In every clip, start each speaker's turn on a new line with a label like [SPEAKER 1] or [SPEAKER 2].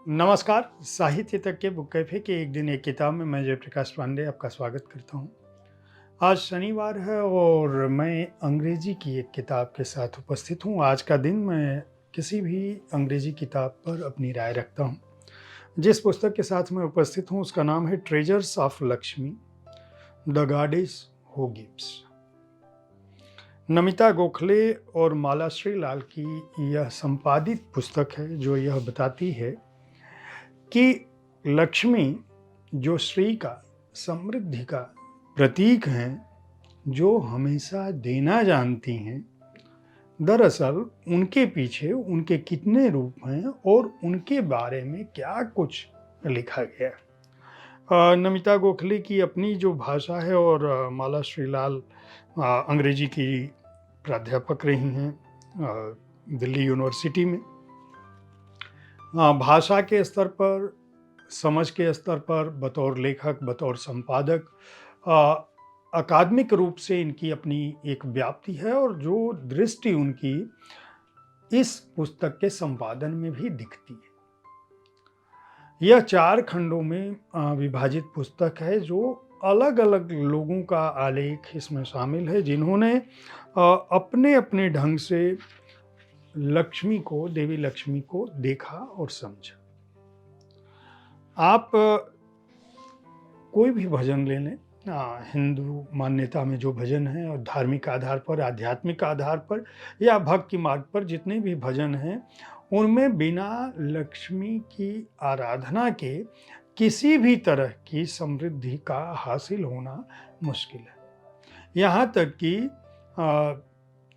[SPEAKER 1] नमस्कार, साहित्य तक के बुक कैफ़े के एक दिन एक किताब में मैं जयप्रकाश पांडे आपका स्वागत करता हूँ। आज शनिवार है और मैं अंग्रेजी की एक किताब के साथ उपस्थित हूँ। आज का दिन मैं किसी भी अंग्रेजी किताब पर अपनी राय रखता हूँ। जिस पुस्तक के साथ मैं उपस्थित हूँ उसका नाम है treasures of Lakshmi, the goddess who gives. Namita Gokhale और मालाश्री लाल की यह संपादित पुस्तक है जो यह बताती है कि लक्ष्मी जो श्री का, समृद्धि का प्रतीक हैं, जो हमेशा देना जानती हैं, दरअसल उनके पीछे उनके कितने रूप हैं और उनके बारे में क्या कुछ लिखा गया है। नमिता गोखले की अपनी जो भाषा है और माला श्रीलाल अंग्रेजी की प्राध्यापक रही हैं दिल्ली यूनिवर्सिटी में। भाषा के स्तर पर, समझ के स्तर पर, बतौर लेखक, बतौर संपादक अकादमिक रूप से इनकी अपनी एक व्याप्ति है और जो दृष्टि उनकी इस पुस्तक के संपादन में भी दिखती है। यह 4 खंडों में विभाजित पुस्तक है जो अलग अलग लोगों का आलेख इसमें शामिल है जिन्होंने अपने अपने ढंग से लक्ष्मी को, देवी लक्ष्मी को देखा और समझा। आप कोई भी भजन ले लें, हिंदू मान्यता में जो भजन हैं और धार्मिक आधार पर, आध्यात्मिक आधार पर या भक्ति मार्ग पर जितने भी भजन हैं, उनमें बिना लक्ष्मी की आराधना के किसी भी तरह की समृद्धि का हासिल होना मुश्किल है। यहाँ तक कि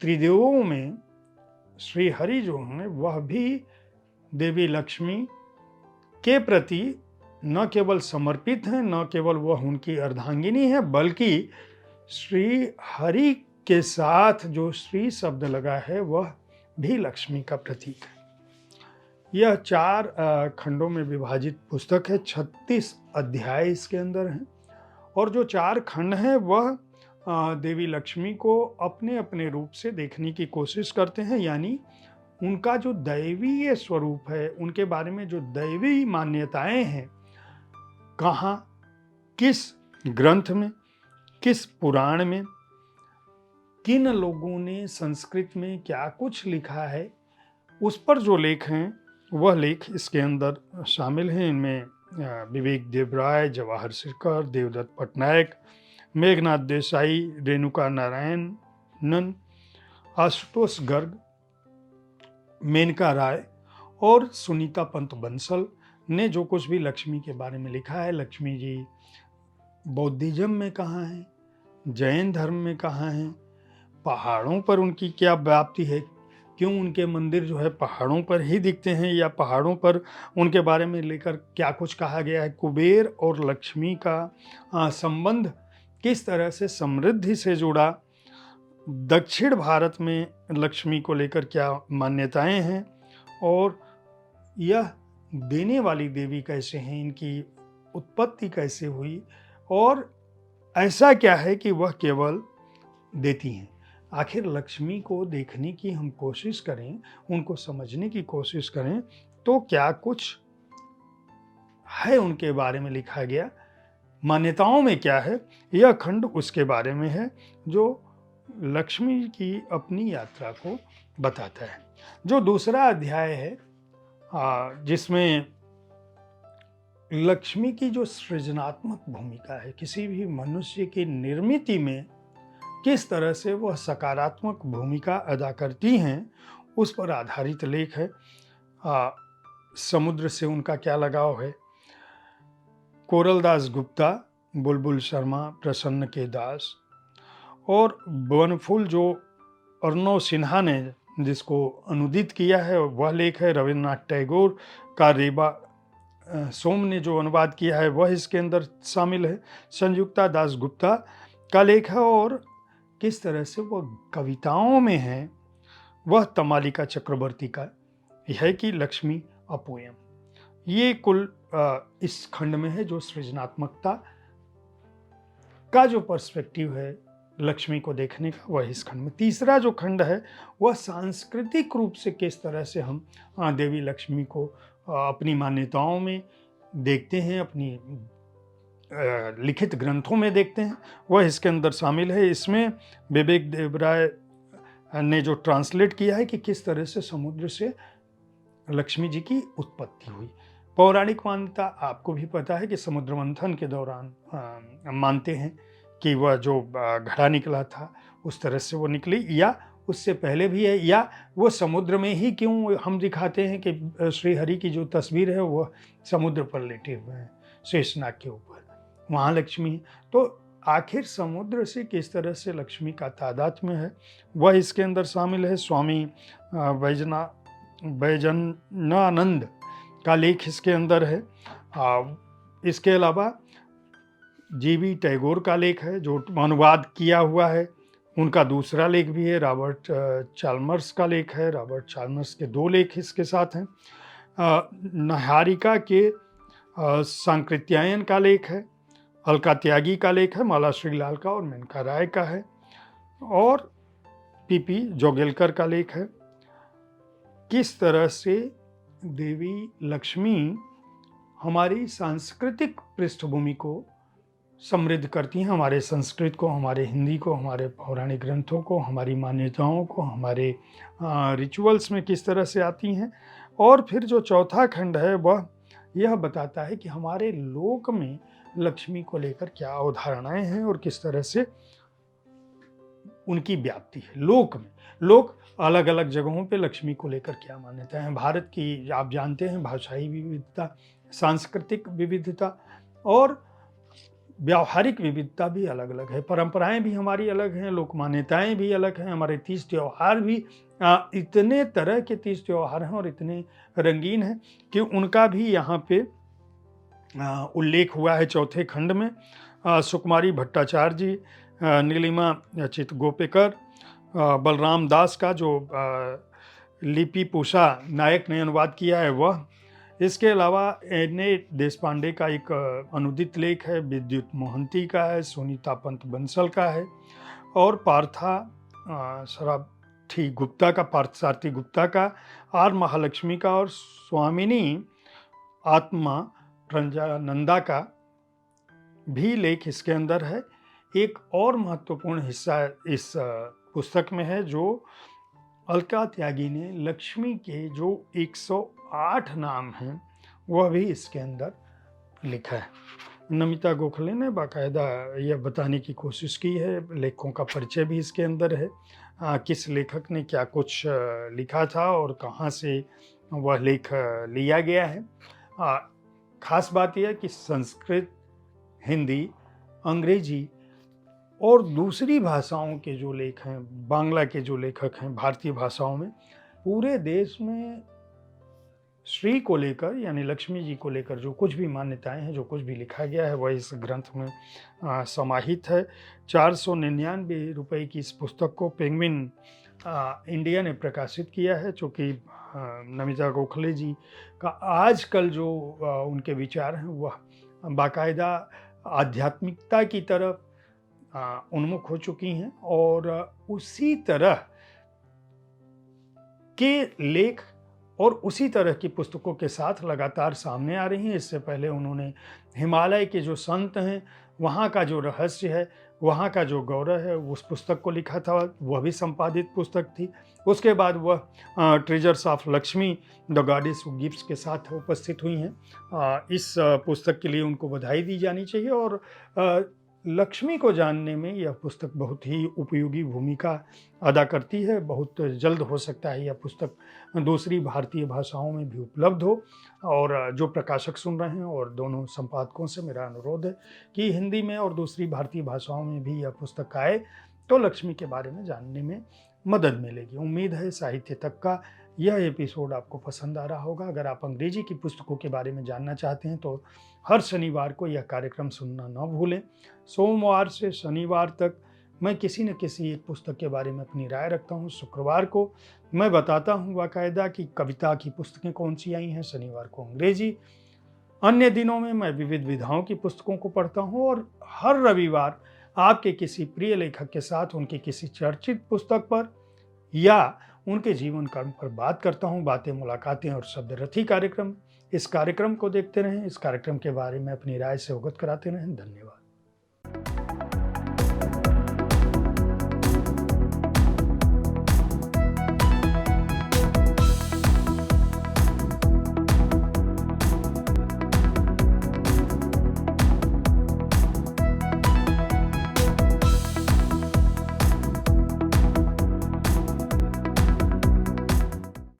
[SPEAKER 1] त्रिदेवों में श्री हरि जो हैं वह भी देवी लक्ष्मी के प्रति न केवल समर्पित हैं, न केवल वह उनकी अर्धांगिनी है, बल्कि श्री हरि के साथ जो श्री शब्द लगा है वह भी लक्ष्मी का प्रतीक है। यह 4 खंडों में विभाजित पुस्तक है, 36 अध्याय इसके अंदर हैं और जो 4 खंड हैं वह देवी लक्ष्मी को अपने अपने रूप से देखने की कोशिश करते हैं, यानी उनका जो दैवीय स्वरूप है, उनके बारे में जो दैवी मान्यताएं हैं, कहाँ, किस ग्रंथ में, किस पुराण में, किन लोगों ने संस्कृत में क्या कुछ लिखा है, उस पर जो लेख हैं वह लेख इसके अंदर शामिल हैं। इनमें विवेक देवराय, जवाहर सिरकर, देवदत्त पटनायक, मेघनाथ देसाई, रेणुका नारायणन, आशुतोष गर्ग, मेनका राय और सुनीता पंत बंसल ने जो कुछ भी लक्ष्मी के बारे में लिखा है। लक्ष्मी जी बौद्धिज्म में कहाँ हैं, जैन धर्म में कहाँ हैं, पहाड़ों पर उनकी क्या व्याप्ति है, क्यों उनके मंदिर जो है पहाड़ों पर ही दिखते हैं, या पहाड़ों पर उनके बारे में लेकर क्या कुछ कहा गया है, कुबेर और लक्ष्मी का संबंध किस तरह से समृद्धि से जुड़ा, दक्षिण भारत में लक्ष्मी को लेकर क्या मान्यताएं हैं और यह देने वाली देवी कैसे हैं, इनकी उत्पत्ति कैसे हुई और ऐसा क्या है कि वह केवल देती हैं। आखिर लक्ष्मी को देखने की हम कोशिश करें, उनको समझने की कोशिश करें तो क्या कुछ है उनके बारे में लिखा गया, मान्यताओं में क्या है, यह खंड उसके बारे में है जो लक्ष्मी की अपनी यात्रा को बताता है। जो दूसरा अध्याय है जिसमें लक्ष्मी की जो सृजनात्मक भूमिका है, किसी भी मनुष्य की निर्मित में किस तरह से वह सकारात्मक भूमिका अदा करती हैं, उस पर आधारित लेख है। समुद्र से उनका क्या लगाव है, कोरल दास गुप्ता, बुलबुल शर्मा, प्रसन्न के दास और बनफूल जो अर्णव सिन्हा ने जिसको अनुदित किया है वह लेख है। रविन्द्रनाथ टैगोर का रेबा सोम ने जो अनुवाद किया है वह इसके अंदर शामिल है। संयुक्ता दास गुप्ता का लेख है और किस तरह से वह कविताओं में है वह तमालिका चक्रवर्ती का है कि लक्ष्मी अ पोएम। ये कुल इस खंड में है जो सृजनात्मकता का जो पर्सपेक्टिव है लक्ष्मी को देखने का, वह इस खंड में। तीसरा जो खंड है वह सांस्कृतिक रूप से किस तरह से हम देवी लक्ष्मी को अपनी मान्यताओं में देखते हैं, अपनी लिखित ग्रंथों में देखते हैं, वह इसके अंदर शामिल है। इसमें विवेक देवराय ने जो ट्रांसलेट किया है कि किस तरह से समुद्र से लक्ष्मी जी की उत्पत्ति हुई। पौराणिक मान्यता आपको भी पता है कि समुद्र मंथन के दौरान मानते हैं कि वह जो घड़ा निकला था उस तरह से वो निकली, या उससे पहले भी है, या वो समुद्र में ही क्यों हम दिखाते हैं कि श्री हरि की जो तस्वीर है वह समुद्र पर लेटे हुए हैं शेषनाग के ऊपर, वहाँ लक्ष्मी है। तो आखिर समुद्र से किस तरह से लक्ष्मी का तादात्म्य है वह इसके अंदर शामिल है। स्वामी वैजनानंद का लेख इसके अंदर है। इसके अलावा जीवी टैगोर का लेख है जो अनुवाद किया हुआ है, उनका दूसरा लेख भी है। रॉबर्ट चाल्मर्स का लेख है, रॉबर्ट चाल्मर्स के 2 लेख इसके साथ हैं। निहारिका के सांकृत्यायन का लेख है, अलका त्यागी का लेख है, माला श्रीलाल का और मेनका राय का है, और पीपी जोगेलकर का लेख है। किस तरह से देवी लक्ष्मी हमारी सांस्कृतिक पृष्ठभूमि को समृद्ध करती हैं, हमारे संस्कृत को, हमारे हिंदी को, हमारे पौराणिक ग्रंथों को, हमारी मान्यताओं को, हमारे रिचुअल्स में किस तरह से आती हैं। और फिर जो चौथा खंड है वह यह बताता है कि हमारे लोक में लक्ष्मी को लेकर क्या अवधारणाएं हैं और किस तरह से उनकी व्याप्ति है लोक में। लोक अलग अलग जगहों पे लक्ष्मी को लेकर क्या मान्यता है। भारत की आप जानते हैं भाषाई विविधता, सांस्कृतिक विविधता और व्यावहारिक विविधता भी अलग अलग है। परंपराएं भी हमारी अलग हैं, लोक मान्यताएं भी अलग हैं। हमारे 30 त्यौहार भी इतने तरह के 30 त्यौहार हैं और इतने रंगीन हैं कि उनका भी यहाँ पे उल्लेख हुआ है चौथे खंड में। सुकुमारी भट्टाचार्य जी, नीलिमा चितगोपेकर, बलराम दास का जो लिपि पूषा नायक ने अनुवाद किया है वह। इसके अलावा N.A. देशपांडे का एक अनुदित लेख है, विद्युत मोहंती का है, सुनीता पंत बंसल का है, और पार्थसारथी गुप्ता का, आर महालक्ष्मी का और स्वामिनी आत्मा रंजानंदा का भी लेख इसके अंदर है। एक और महत्वपूर्ण हिस्सा इस पुस्तक में है जो अलका त्यागी ने लक्ष्मी के जो 108 नाम हैं वह भी इसके अंदर लिखा है। नमिता गोखले ने बाकायदा यह बताने की कोशिश की है, लेखों का परिचय भी इसके अंदर है, किस लेखक ने क्या कुछ लिखा था और कहाँ से वह लेख लिया गया है। खास बात यह है कि संस्कृत, हिंदी, अंग्रेजी और दूसरी भाषाओं के जो लेख हैं, बांग्ला के जो लेखक हैं भारतीय भाषाओं में, पूरे देश में श्री को लेकर यानी लक्ष्मी जी को लेकर जो कुछ भी मान्यताएं हैं, जो कुछ भी लिखा गया है वह इस ग्रंथ में समाहित है। 499 रुपये की इस पुस्तक को पेंगुइन इंडिया ने प्रकाशित किया है, जो कि नमिता गोखले जी का आजकल जो उनके विचार हैं वह बाकायदा आध्यात्मिकता की तरफ उन्मुख हो चुकी हैं और उसी तरह के लेख और उसी तरह की पुस्तकों के साथ लगातार सामने आ रही हैं। इससे पहले उन्होंने हिमालय के जो संत हैं वहाँ का जो रहस्य है, वहाँ का जो गौरव है, उस पुस्तक को लिखा था, वह भी संपादित पुस्तक थी। उसके बाद वह treasures of Lakshmi the goddess who gives के साथ उपस्थित हुई हैं। इस पुस्तक के लिए उनको बधाई दी जानी चाहिए और लक्ष्मी को जानने में यह पुस्तक बहुत ही उपयोगी भूमिका अदा करती है। बहुत जल्द हो सकता है यह पुस्तक दूसरी भारतीय भाषाओं में भी उपलब्ध हो, और जो प्रकाशक सुन रहे हैं और दोनों संपादकों से मेरा अनुरोध है कि हिंदी में और दूसरी भारतीय भाषाओं में भी यह पुस्तक आए तो लक्ष्मी के बारे में जानने में मदद मिलेगी। उम्मीद है साहित्य तक का यह एपिसोड आपको पसंद आ रहा होगा। अगर आप अंग्रेजी की पुस्तकों के बारे में जानना चाहते हैं तो हर शनिवार को यह कार्यक्रम सुनना न भूलें। सोमवार से शनिवार तक मैं किसी न किसी एक पुस्तक के बारे में अपनी राय रखता हूँ। शुक्रवार को मैं बताता हूँ बाकायदा कि कविता की पुस्तकें कौन सी आई हैं, शनिवार को अंग्रेजी। अन्य दिनों में मैं विविध विधाओं की पुस्तकों को पढ़ता हूँ और हर रविवार आपके किसी प्रिय लेखक के साथ उनकी किसी चर्चित पुस्तक पर या उनके जीवन कर्म पर बात करता हूँ। बातें, मुलाकातें और शब्दरथी कार्यक्रम इस कार्यक्रम को देखते रहें, इस कार्यक्रम के बारे में अपनी राय से अवगत कराते रहें। धन्यवाद।